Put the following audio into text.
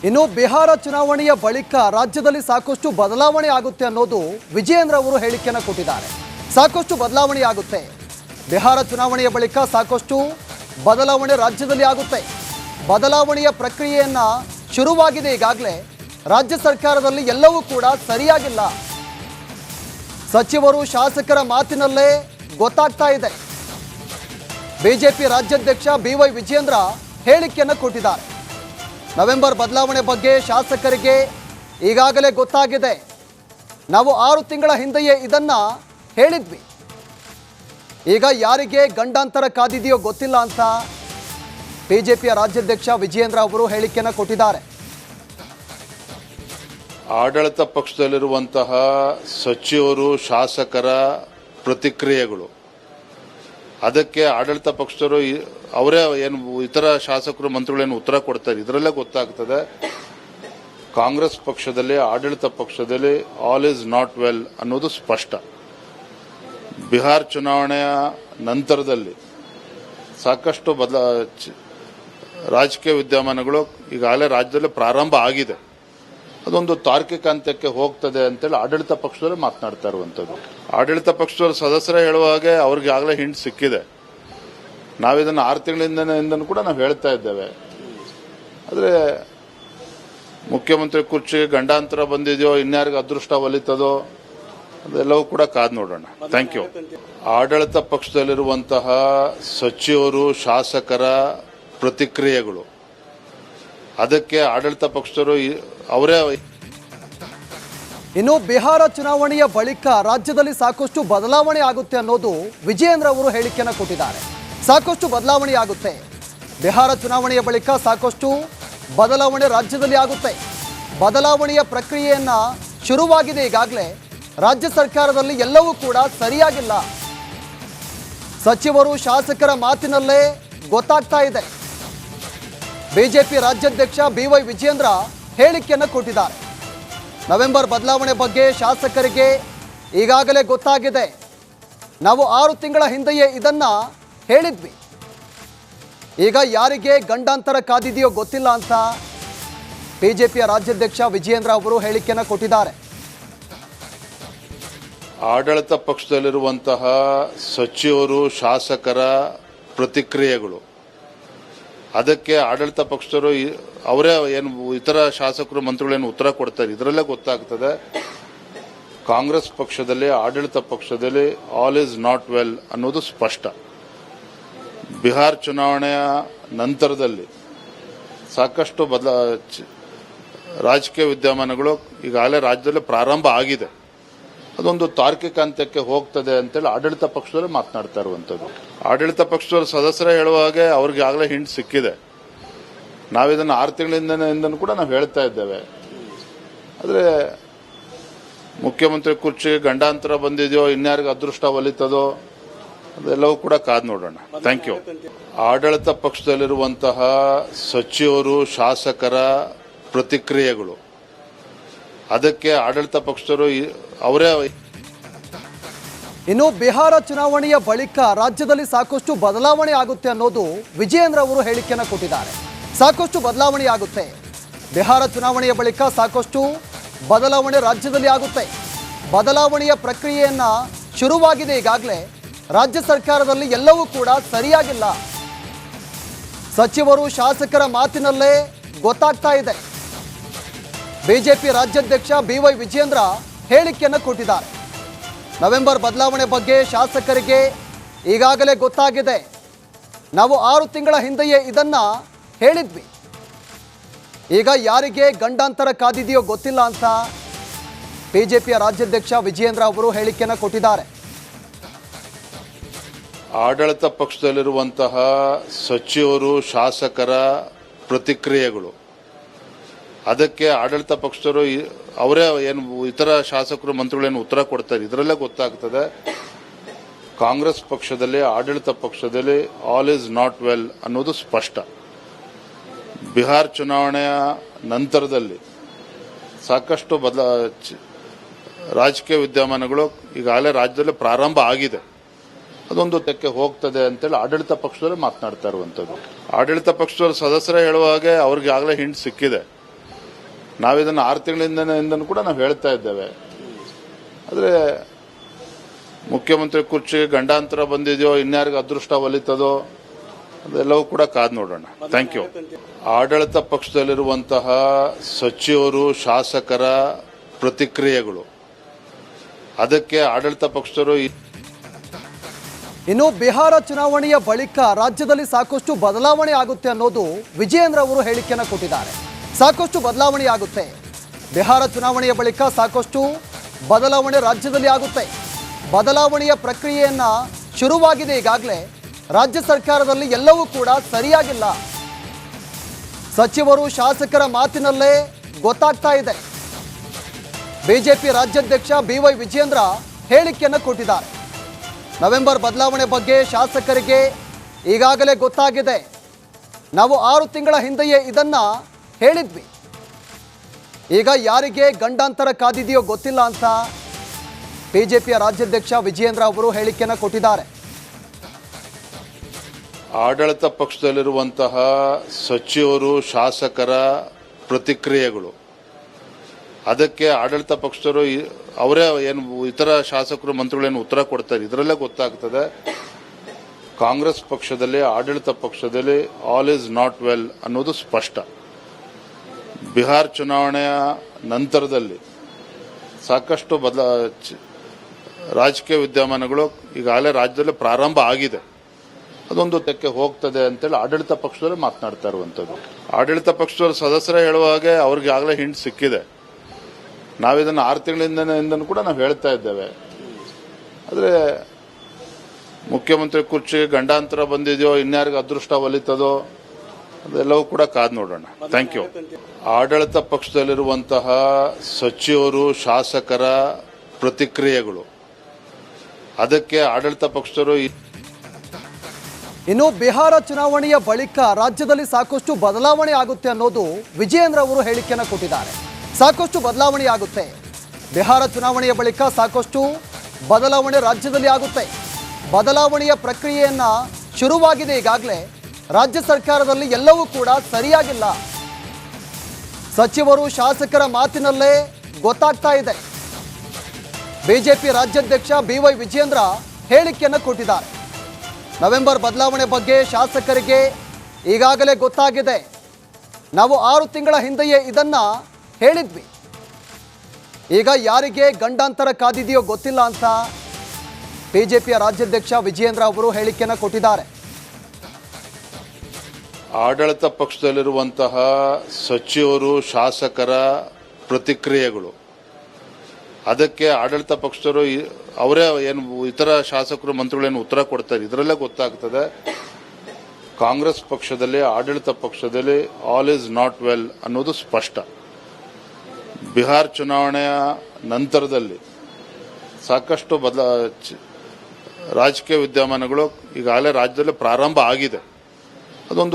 ಇನ್ನು ಬಿಹಾರ ಚುನಾವಣೆಯ ಬಳಿಕ ರಾಜ್ಯದಲ್ಲಿ ಸಾಕಷ್ಟು ಬದಲಾವಣೆ ಆಗುತ್ತೆ ಅನ್ನೋದು ವಿಜಯೇಂದ್ರ ಅವರು ಹೇಳಿಕೆಯನ್ನು ಕೊಟ್ಟಿದ್ದಾರೆ. ಸಾಕಷ್ಟು ಬದಲಾವಣೆ ಆಗುತ್ತೆ. ಬಿಹಾರ ಚುನಾವಣೆಯ ಬಳಿಕ ಸಾಕಷ್ಟು ಬದಲಾವಣೆ ರಾಜ್ಯದಲ್ಲಿ ಆಗುತ್ತೆ. ಬದಲಾವಣೆಯ ಪ್ರಕ್ರಿಯೆಯನ್ನ ಶುರುವಾಗಿದೆ. ಈಗಾಗಲೇ ರಾಜ್ಯ ಸರ್ಕಾರದಲ್ಲಿ ಎಲ್ಲವೂ ಕೂಡ ಸರಿಯಾಗಿಲ್ಲ. ಸಚಿವರು ಶಾಸಕರ ಮಾತಿನಲ್ಲೇ ಗೊತ್ತಾಗ್ತಾ ಇದೆ. ಬಿಜೆಪಿ ರಾಜ್ಯಾಧ್ಯಕ್ಷ BY ವಿಜಯೇಂದ್ರ ಹೇಳಿಕೆಯನ್ನು ಕೊಟ್ಟಿದ್ದಾರೆ. ನವೆಂಬರ್ ಬದಲಾವಣೆ ಬಗ್ಗೆ ಶಾಸಕರಿಗೆ ಈಗಾಗಲೇ ಗೊತ್ತಾಗಿದೆ. ನಾವು 6 ತಿಂಗಳ ಹಿಂದೆಯೇ ಇದನ್ನ ಹೇಳಿದ್ವಿ. ಈಗ ಯಾರಿಗೆ ಗಂಡಾಂತರ ಕಾದಿದೆಯೋ ಗೊತ್ತಿಲ್ಲ ಅಂತ ಬಿಜೆಪಿಯ ರಾಜ್ಯಾಧ್ಯಕ್ಷ ವಿಜಯೇಂದ್ರ ಅವರು ಹೇಳಿಕೆಯನ್ನು ಕೊಟ್ಟಿದ್ದಾರೆ. ಆಡಳಿತ ಪಕ್ಷದಲ್ಲಿರುವಂತಹ ಸಚಿವರು ಶಾಸಕರ ಪ್ರತಿಕ್ರಿಯೆಗಳು, ಅದಕ್ಕೆ ಆಡಳಿತ ಪಕ್ಷದವರು ಅವರೇ ಏನು ಇತರ ಶಾಸಕರು ಮಂತ್ರಿಗಳೇನು ಉತ್ತರ ಕೊಡ್ತಾರೆ, ಇದರಲ್ಲೇ ಗೊತ್ತಾಗ್ತದೆ ಕಾಂಗ್ರೆಸ್ ಪಕ್ಷದಲ್ಲಿ ಆಡಳಿತ ಪಕ್ಷದಲ್ಲಿ ಆಲ್ ಈಸ್ ನಾಟ್ ವೆಲ್ ಅನ್ನೋದು ಸ್ಪಷ್ಟ. ಬಿಹಾರ ಚುನಾವಣೆಯ ನಂತರದಲ್ಲಿ ಸಾಕಷ್ಟು ರಾಜಕೀಯ ವಿದ್ಯಮಾನಗಳು ಈಗಾಗಲೇ ರಾಜ್ಯದಲ್ಲಿ ಪ್ರಾರಂಭ ಆಗಿದೆ. ಅದೊಂದು ತಾರ್ಕಿಕ ಅಂತ್ಯಕ್ಕೆ ಹೋಗ್ತದೆ ಅಂತೇಳಿ ಆಡಳಿತ ಪಕ್ಷದವರು ಮಾತನಾಡ್ತಾ ಇರುವಂಥದ್ದು. ಆಡಳಿತ ಪಕ್ಷದವರು ಸದಸ್ಯರೇ ಹೇಳುವ ಹಾಗೆ ಅವ್ರಿಗೆ ಆಗಲೇ ಹಿಂಟ್ ಸಿಕ್ಕಿದೆ. ನಾವಿದನ್ನು 6 ತಿಂಗಳಿಂದ ಕೂಡ ನಾವು ಹೇಳ್ತಾ ಇದ್ದೇವೆ. ಆದರೆ ಮುಖ್ಯಮಂತ್ರಿ ಕುರ್ಚಿಗೆ ಗಂಡಾಂತರ ಬಂದಿದೆಯೋ, ಇನ್ಯಾರಿಗೆ ಅದೃಷ್ಟ ಒಲಿತದೋ, ಅದೆಲ್ಲವೂ ಕೂಡ ಕಾದು ನೋಡೋಣ. Thank you. ಆಡಳಿತ ಪಕ್ಷದಲ್ಲಿರುವಂತಹ ಸಚಿವರು ಶಾಸಕರ ಪ್ರತಿಕ್ರಿಯೆಗಳು, ಅದಕ್ಕೆ ಆಡಳಿತ ಪಕ್ಷದವರು ಅವರೇ. ಇನ್ನು ಬಿಹಾರ ಚುನಾವಣೆಯ ಬಳಿಕ ರಾಜ್ಯದಲ್ಲಿ ಸಾಕಷ್ಟು ಬದಲಾವಣೆ ಆಗುತ್ತೆ ಅನ್ನೋದು ವಿಜಯೇಂದ್ರ ಅವರು ಹೇಳಿಕೆಯನ್ನು ಕೊಟ್ಟಿದ್ದಾರೆ. ಸಾಕಷ್ಟು ಬದಲಾವಣೆ ಆಗುತ್ತೆ. ಬಿಹಾರ ಚುನಾವಣೆಯ ಬಳಿಕ ಸಾಕಷ್ಟು ಬದಲಾವಣೆ ರಾಜ್ಯದಲ್ಲಿ ಆಗುತ್ತೆ. ಬದಲಾವಣೆಯ ಪ್ರಕ್ರಿಯೆಯನ್ನ ಶುರುವಾಗಿದೆ. ಈಗಾಗಲೇ ರಾಜ್ಯ ಸರ್ಕಾರದಲ್ಲಿ ಎಲ್ಲವೂ ಕೂಡ ಸರಿಯಾಗಿಲ್ಲ. ಸಚಿವರು ಶಾಸಕರ ಮಾತಿನಲ್ಲೇ ಗೊತ್ತಾಗ್ತಾ ಇದೆ. ಬಿಜೆಪಿ ರಾಜ್ಯಾಧ್ಯಕ್ಷ BY ವಿಜಯೇಂದ್ರ ಹೇಳಿಕೆಯನ್ನು ಕೊಟ್ಟಿದ್ದಾರೆ. ನವೆಂಬರ್ ಬದಲಾವಣೆ ಬಗ್ಗೆ ಶಾಸಕರಿಗೆ ಈಗಾಗಲೇ ಗೊತ್ತಾಗಿದೆ. ನಾವು 6 ತಿಂಗಳ ಹಿಂದೆಯೇ ಇದನ್ನ ಹೇಳಿದ್ವಿ. ಈಗ ಯಾರಿಗೆ ಗಂಡಾಂತರ ಕಾದಿದೆಯೋ ಗೊತ್ತಿಲ್ಲ ಅಂತ ಬಿಜೆಪಿಯ ರಾಜ್ಯಾಧ್ಯಕ್ಷ ವಿಜಯೇಂದ್ರ ಅವರು ಹೇಳಿಕೆಯನ್ನು ಕೊಟ್ಟಿದ್ದಾರೆ. ಆಡಳಿತ ಪಕ್ಷದಲ್ಲಿರುವಂತಹ ಸಚಿವರು ಶಾಸಕರ ಪ್ರತಿಕ್ರಿಯೆಗಳು, ಅದಕ್ಕೆ ಆಡಳಿತ ಪಕ್ಷದವರು ಅವರೇ ಏನು ಇತರ ಶಾಸಕರು ಮಂತ್ರಿಗಳೇನು ಉತ್ತರ ಕೊಡ್ತಾರೆ, ಇದರಲ್ಲೇ ಗೊತ್ತಾಗ್ತದೆ ಕಾಂಗ್ರೆಸ್ ಪಕ್ಷದಲ್ಲಿ ಆಡಳಿತ ಪಕ್ಷದಲ್ಲಿ ಆಲ್ ಈಸ್ ನಾಟ್ ವೆಲ್ ಅನ್ನೋದು ಸ್ಪಷ್ಟ. ಬಿಹಾರ ಚುನಾವಣೆಯ ನಂತರದಲ್ಲಿ ಸಾಕಷ್ಟು ರಾಜಕೀಯ ವಿದ್ಯಮಾನಗಳು ಈಗಾಗಲೇ ರಾಜ್ಯದಲ್ಲಿ ಪ್ರಾರಂಭ ಆಗಿದೆ. ಅದೊಂದು ತಾರ್ಕಿಕ ಅಂತ್ಯಕ್ಕೆ ಹೋಗ್ತದೆ ಅಂತೇಳಿ ಆಡಳಿತ ಪಕ್ಷದವರು ಮಾತನಾಡ್ತಾ ಇರುವಂಥದ್ದು. ಆಡಳಿತ ಪಕ್ಷದವರು ಸದಸ್ಯರೇ ಹೇಳುವ ಹಾಗೆ ಅವ್ರಿಗೆ ಆಗಲೇ ಹಿಂಟ್ ಸಿಕ್ಕಿದೆ. ನಾವಿದನ್ನು 6 ತಿಂಗಳಿಂದ ಕೂಡ ನಾವು ಹೇಳ್ತಾ ಇದ್ದೇವೆ. ಆದರೆ ಮುಖ್ಯಮಂತ್ರಿ ಕುರ್ಚಿಗೆ ಗಂಡಾಂತರ ಬಂದಿದೆಯೋ, ಇನ್ಯಾರಿಗೆ ಅದೃಷ್ಟ ಒಲಿತದೋ, ಅದೆಲ್ಲವೂ ಕೂಡ ಕಾದು ನೋಡೋಣ. Thank you. ಆಡಳಿತ ಪಕ್ಷದಲ್ಲಿರುವಂತಹ ಸಚಿವರು ಶಾಸಕರ ಪ್ರತಿಕ್ರಿಯೆಗಳು, ಅದಕ್ಕೆ ಆಡಳಿತ ಪಕ್ಷದವರು ಅವರೇ. ಇನ್ನು ಬಿಹಾರ ಚುನಾವಣೆಯ ಬಳಿಕ ರಾಜ್ಯದಲ್ಲಿ ಸಾಕಷ್ಟು ಬದಲಾವಣೆ ಆಗುತ್ತೆ ಅನ್ನೋದು ವಿಜಯೇಂದ್ರ ಅವರು ಹೇಳಿಕೆಯನ್ನು ಕೊಟ್ಟಿದ್ದಾರೆ. ಸಾಕಷ್ಟು ಬದಲಾವಣೆ ಆಗುತ್ತೆ. ಬಿಹಾರ ಚುನಾವಣೆಯ ಬಳಿಕ ಸಾಕಷ್ಟು ಬದಲಾವಣೆ ರಾಜ್ಯದಲ್ಲಿ ಆಗುತ್ತೆ. ಬದಲಾವಣೆಯ ಪ್ರಕ್ರಿಯೆಯನ್ನ ಶುರುವಾಗಿದೆ. ಈಗಾಗಲೇ ರಾಜ್ಯ ಸರ್ಕಾರದಲ್ಲಿ ಎಲ್ಲವೂ ಕೂಡ ಸರಿಯಾಗಿಲ್ಲ. ಸಚಿವರು ಶಾಸಕರ ಮಾತಿನಲ್ಲೇ ಗೊತ್ತಾಗ್ತಾ ಇದೆ. ಬಿಜೆಪಿ ರಾಜ್ಯಾಧ್ಯಕ್ಷ BY ವಿಜಯೇಂದ್ರ ಹೇಳಿಕೆಯನ್ನು ಕೊಟ್ಟಿದ್ದಾರೆ. ನವೆಂಬರ್ ಬದಲಾವಣೆ ಬಗ್ಗೆ ಶಾಸಕರಿಗೆ ಈಗಾಗಲೇ ಗೊತ್ತಾಗಿದೆ. ನಾವು 6 ತಿಂಗಳ ಹಿಂದೆಯೇ ಇದನ್ನ ಹೇಳಿದ್ವಿ. ಈಗ ಯಾರಿಗೆ ಗಂಡಾಂತರ ಕಾದಿದೆಯೋ ಗೊತ್ತಿಲ್ಲ ಅಂತ ಬಿಜೆಪಿಯ ರಾಜ್ಯಾಧ್ಯಕ್ಷ ವಿಜಯೇಂದ್ರ ಅವರು ಹೇಳಿಕೆಯನ್ನು ಕೊಟ್ಟಿದ್ದಾರೆ. ಆಡಳಿತ ಪಕ್ಷದಲ್ಲಿರುವಂತಹ ಸಚಿವರು ಶಾಸಕರ ಪ್ರತಿಕ್ರಿಯೆಗಳು, ಅದಕ್ಕೆ ಆಡಳಿತ ಪಕ್ಷದವರು ಅವರೇ ಏನು ಇತರ ಶಾಸಕರು ಮಂತ್ರಿಗಳೇನು ಉತ್ತರ ಕೊಡ್ತಾರೆ, ಇದರಲ್ಲೇ ಗೊತ್ತಾಗ್ತದೆ ಕಾಂಗ್ರೆಸ್ ಪಕ್ಷದಲ್ಲಿ ಆಡಳಿತ ಪಕ್ಷದಲ್ಲಿ ಆಲ್ ಈಸ್ ನಾಟ್ ವೆಲ್ ಅನ್ನೋದು ಸ್ಪಷ್ಟ. ಬಿಹಾರ ಚುನಾವಣೆಯ ನಂತರದಲ್ಲಿ ಸಾಕಷ್ಟು ರಾಜಕೀಯ ವಿದ್ಯಮಾನಗಳು ಈಗಾಗಲೇ ರಾಜ್ಯದಲ್ಲಿ ಪ್ರಾರಂಭ ಆಗಿದೆ. ಅದೊಂದು ತೆಕ್ಕೆ ಹೋಗ್ತದೆ ಅಂತೇಳಿ ಆಡಳಿತ ಪಕ್ಷದವರು ಮಾತನಾಡ್ತಾ ಇರುವಂಥದ್ದು. ಆಡಳಿತ ಪಕ್ಷದವರು ಸದಸ್ಯರೇ ಹೇಳುವ ಹಾಗೆ ಅವ್ರಿಗೆ ಆಗಲೇ ಹಿಂಟ್ ಸಿಕ್ಕಿದೆ. ನಾವಿದನ್ನು 6 ತಿಂಗಳಿಂದನೂ ಕೂಡ ನಾವು ಹೇಳ್ತಾ ಇದ್ದೇವೆ. ಆದರೆ ಮುಖ್ಯಮಂತ್ರಿ ಕುರ್ಚಿಗೆ ಗಂಡಾಂತರ ಬಂದಿದೆಯೋ, ಇನ್ಯಾರಿಗೆ ಅದೃಷ್ಟ ಒಲಿತದೋ ಅದೆಲ್ಲವೂ ಕೂಡ ಕಾದು ನೋಡೋಣ. Thank you. ಆಡಳಿತ ಪಕ್ಷದಲ್ಲಿರುವಂತಹ ಸಚಿವರು, ಶಾಸಕರ ಪ್ರತಿಕ್ರಿಯೆಗಳು, ಅದಕ್ಕೆ ಆಡಳಿತ ಪಕ್ಷದವರು ಇನ್ನು ಬಿಹಾರ ಚುನಾವಣೆಯ ಬಳಿಕ ರಾಜ್ಯದಲ್ಲಿ ಸಾಕಷ್ಟು ಬದಲಾವಣೆ ಆಗುತ್ತೆ ಅನ್ನೋದು ವಿಜಯೇಂದ್ರ ಅವರು ಹೇಳಿಕೆಯನ್ನು ಕೊಟ್ಟಿದ್ದಾರೆ. ಸಾಕಷ್ಟು ಬದಲಾವಣೆ ಆಗುತ್ತೆ. ಬಿಹಾರ ಚುನಾವಣೆಯ ಬಳಿಕ ಸಾಕಷ್ಟು ಬದಲಾವಣೆ ರಾಜ್ಯದಲ್ಲಿ ಆಗುತ್ತೆ. ಬದಲಾವಣೆಯ ಪ್ರಕ್ರಿಯೆಯನ್ನ ಶುರುವಾಗಿದೆ ಈಗಾಗಲೇ. ರಾಜ್ಯ ಸರ್ಕಾರದಲ್ಲಿ ಎಲ್ಲವೂ ಕೂಡ ಸರಿಯಾಗಿಲ್ಲ. ಸಚಿವರು, ಶಾಸಕರ ಮಾತಿನಲ್ಲೇ ಗೊತ್ತಾಗ್ತಾ ಇದೆ. ಬಿಜೆಪಿ ರಾಜ್ಯಾಧ್ಯಕ್ಷ BY ವಿಜಯೇಂದ್ರ ಹೇಳಿಕೆಯನ್ನು ಕೊಟ್ಟಿದ್ದಾರೆ. ನವೆಂಬರ್ ಬದಲಾವಣೆ ಬಗ್ಗೆ ಶಾಸಕರಿಗೆ ಈಗಾಗಲೇ ಗೊತ್ತಾಗಿದೆ. ನಾವು 6 ತಿಂಗಳ ಹಿಂದೆಯೇ ಇದನ್ನ ಹೇಳಿದ್ವಿ. ಈಗ ಯಾರಿಗೆ ಗಂಡಾಂತರ ಕಾದಿದೆಯೋ ಗೊತ್ತಿಲ್ಲ ಅಂತ ಬಿಜೆಪಿಯ ರಾಜ್ಯಾಧ್ಯಕ್ಷ ವಿಜಯೇಂದ್ರ ಅವರು ಹೇಳಿಕೆಯನ್ನು ಕೊಟ್ಟಿದ್ದಾರೆ. ಆಡಳಿತ ಪಕ್ಷದಲ್ಲಿರುವಂತಹ ಸಚಿವರು, ಶಾಸಕರ ಪ್ರತಿಕ್ರಿಯೆಗಳು, ಅದಕ್ಕೆ ಆಡಳಿತ ಪಕ್ಷದವರು ಅವರೇ ಏನು ಇತರ ಶಾಸಕರು, ಮಂತ್ರಿಗಳೇನು ಉತ್ತರ ಕೊಡ್ತಾರೆ, ಇದರಲ್ಲೇ ಗೊತ್ತಾಗ್ತದೆ ಕಾಂಗ್ರೆಸ್ ಪಕ್ಷದಲ್ಲಿ, ಆಡಳಿತ ಪಕ್ಷದಲ್ಲಿ ಆಲ್ ಈಸ್ ನಾಟ್ ವೆಲ್ ಅನ್ನೋದು ಸ್ಪಷ್ಟ. ಬಿಹಾರ್ ಚುನಾವಣೆಯ ನಂತರದಲ್ಲಿ ಸಾಕಷ್ಟು ರಾಜಕೀಯ ವಿದ್ಯಮಾನಗಳು ಈಗಾಗಲೇ ರಾಜ್ಯದಲ್ಲಿ ಪ್ರಾರಂಭ ಆಗಿದೆ. ಅದೊಂದು ತೆಕ್ಕೆ ಹೋಗ್ತದೆ ಅಂತೇಳಿ ಆಡಳಿತ ಪಕ್ಷದಲ್ಲೇ ಮಾತನಾಡ್ತಾ ಇರುವಂಥದ್ದು. ಆಡಳಿತ ಪಕ್ಷದವರು ಸದಸ್ಯರೇ ಹೇಳುವ ಹಾಗೆ ಅವ್ರಿಗೆ ಆಗಲೇ ಹಿಂಟ್ ಸಿಕ್ಕಿದೆ. ನಾವಿದನ್ನು 6 ತಿಂಗಳಿಂದನೂ ಕೂಡ ನಾವು ಹೇಳ್ತಾ ಇದ್ದೇವೆ. ಆದರೆ ಮುಖ್ಯಮಂತ್ರಿ ಕುರ್ಚಿಗೆ ಗಂಡಾಂತರ ಬಂದಿದೆಯೋ, ಇನ್ಯಾರಿಗೆ ಅದೃಷ್ಟ ಒಲಿತದೋ ಅದೆಲ್ಲವೂ ಕೂಡ ಕಾದು ನೋಡೋಣ. Thank you. ಆಡಳಿತ ಪಕ್ಷದಲ್ಲಿರುವಂತಹ ಸಚಿವರು, ಶಾಸಕರ ಪ್ರತಿಕ್ರಿಯೆಗಳು, ಅದಕ್ಕೆ ಆಡಳಿತ ಪಕ್ಷದವರು ಇನ್ನು ಬಿಹಾರ ಚುನಾವಣೆಯ ಬಳಿಕ ರಾಜ್ಯದಲ್ಲಿ ಸಾಕಷ್ಟು ಬದಲಾವಣೆ ಆಗುತ್ತೆ ಅನ್ನೋದು ವಿಜಯೇಂದ್ರ ಅವರು ಹೇಳಿಕೆಯನ್ನು ಕೊಟ್ಟಿದ್ದಾರೆ. ಸಾಕಷ್ಟು ಬದಲಾವಣೆ ಆಗುತ್ತೆ. ಬಿಹಾರ ಚುನಾವಣೆಯ ಬಳಿಕ ಸಾಕಷ್ಟು ಬದಲಾವಣೆ ರಾಜ್ಯದಲ್ಲಿ ಆಗುತ್ತೆ. ಬದಲಾವಣೆಯ ಪ್ರಕ್ರಿಯೆಯನ್ನ ಶುರುವಾಗಿದೆ ಈಗಾಗಲೇ. ರಾಜ್ಯ ಸರ್ಕಾರದಲ್ಲಿ ಎಲ್ಲವೂ ಕೂಡ ಸರಿಯಾಗಿಲ್ಲ. ಸಚಿವರು, ಶಾಸಕರ ಮಾತಿನಲ್ಲೇ ಗೊತ್ತಾಗ್ತಾ ಇದೆ. ಬಿಜೆಪಿ ರಾಜ್ಯಾಧ್ಯಕ್ಷ BY ವಿಜಯೇಂದ್ರ ಹೇಳಿಕೆಯನ್ನು ಕೊಟ್ಟಿದ್ದಾರೆ. ನವೆಂಬರ್ ಬದಲಾವಣೆ ಬಗ್ಗೆ ಶಾಸಕರಿಗೆ ಈಗಾಗಲೇ ಗೊತ್ತಾಗಿದೆ. ನಾವು 6 ತಿಂಗಳ ಹಿಂದೆಯೇ ಇದನ್ನ ಹೇಳಿದ್ವಿ. ಈಗ ಯಾರಿಗೆ ಗಂಡಾಂತರ ಕಾದಿದೆಯೋ ಗೊತ್ತಿಲ್ಲ ಅಂತ ಬಿಜೆಪಿಯ ರಾಜ್ಯಾಧ್ಯಕ್ಷ ವಿಜಯೇಂದ್ರ ಅವರು ಹೇಳಿಕೆಯನ್ನು ಕೊಟ್ಟಿದ್ದಾರೆ. ಆಡಳಿತ ಪಕ್ಷದಲ್ಲಿರುವಂತಹ ಸಚಿವರು, ಶಾಸಕರ ಪ್ರತಿಕ್ರಿಯೆಗಳು, ಅದಕ್ಕೆ ಆಡಳಿತ ಪಕ್ಷದವರು ಅವರೇ ಏನು ಇತರ ಶಾಸಕರು, ಮಂತ್ರಿಗಳೇನು ಉತ್ತರ ಕೊಡ್ತಾರೆ, ಇದರಲ್ಲೇ ಗೊತ್ತಾಗ್ತದೆ ಕಾಂಗ್ರೆಸ್ ಪಕ್ಷದಲ್ಲಿ, ಆಡಳಿತ ಪಕ್ಷದಲ್ಲಿ ಆಲ್ ಈಸ್ ನಾಟ್ ವೆಲ್ ಅನ್ನೋದು ಸ್ಪಷ್ಟ. ಬಿಹಾರ್ ಚುನಾವಣೆಯ ನಂತರದಲ್ಲಿ ಸಾಕಷ್ಟು ರಾಜಕೀಯ ವಿದ್ಯಮಾನಗಳು ಈಗಾಗಲೇ ರಾಜ್ಯದಲ್ಲಿ ಪ್ರಾರಂಭ ಆಗಿದೆ. ಅದೊಂದು